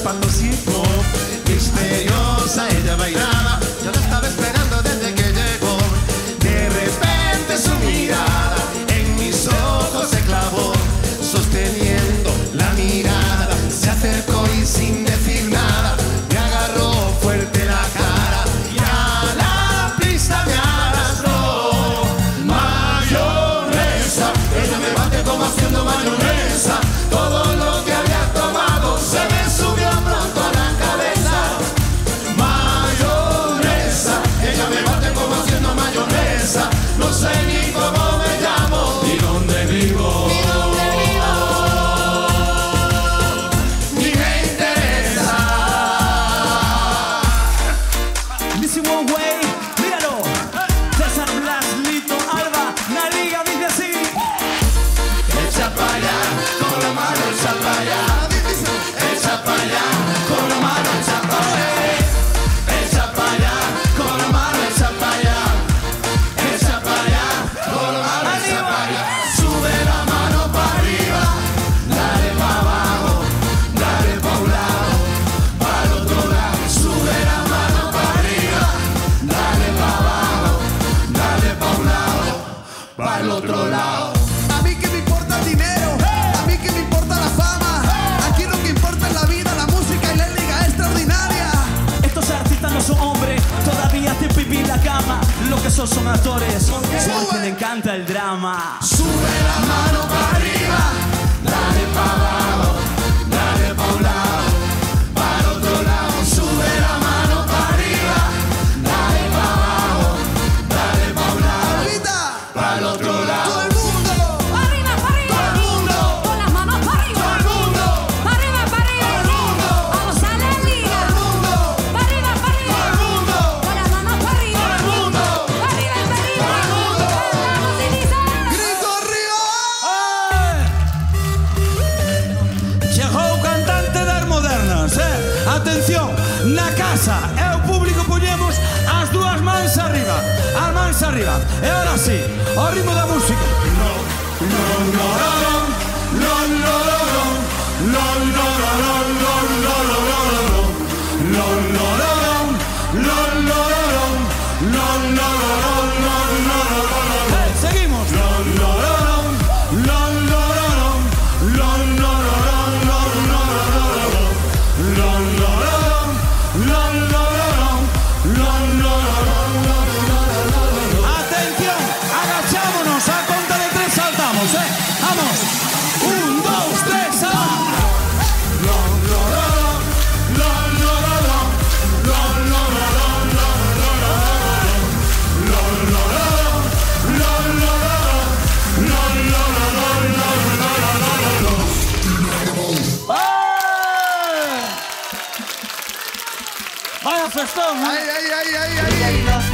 despacito, misteriosa, ella bailaba. Yo la estaba esperando desde que llegó. De repente su mirada en mis ojos se clavó, sosteniendo la mirada, se acercó y sin decir nada me agarró fuerte la cara y a la pista me arrastró. Mayonesa, ella me bate como haciendo mayonesa. Todo lo que había tomado se me subió pronto a la cabeza. Mayonesa, ella me bate como haciendo mayonesa. No sé ni cómo me llamo ni dónde vivo. Al otro lado. A mí que me importa el dinero, a mí que me importa la fama. Aquí lo que importa es la vida, la música y la liga extraordinaria. Estos artistas no son hombres, todavía hacen pipí en la cama. Lo que son actores, porque le encanta el drama. Sube la mano para arriba, dale para abajo, dale para un lado, para el otro lado. Sube la mano para arriba, dale para abajo, dale para un lado, para el otro lado. Todo el mundo. Arriba, para arriba. Todo el mundo. Con las manos para arriba. Todo el mundo. Para arriba, para arriba. Todo el mundo. Vamos a la liga. Todo el mundo. Para arriba, para arriba. Todo el mundo. Con las manos para arriba. Todo el mundo. Para arriba, para arriba. Todo el mundo. Vamos y dice. Grito arriba. Chegou o cantante das modernas, Atención, na casa e o público poñemos as dúas mans arriba. As mans arriba. E ahora sí, ao ritmo da música. Seguimos. Atención, agachámonos, a conta de tres saltamos, Vamos. 1, 2, 3, saltamos. Vaya festón, Ay, ay, ay, ay, ay.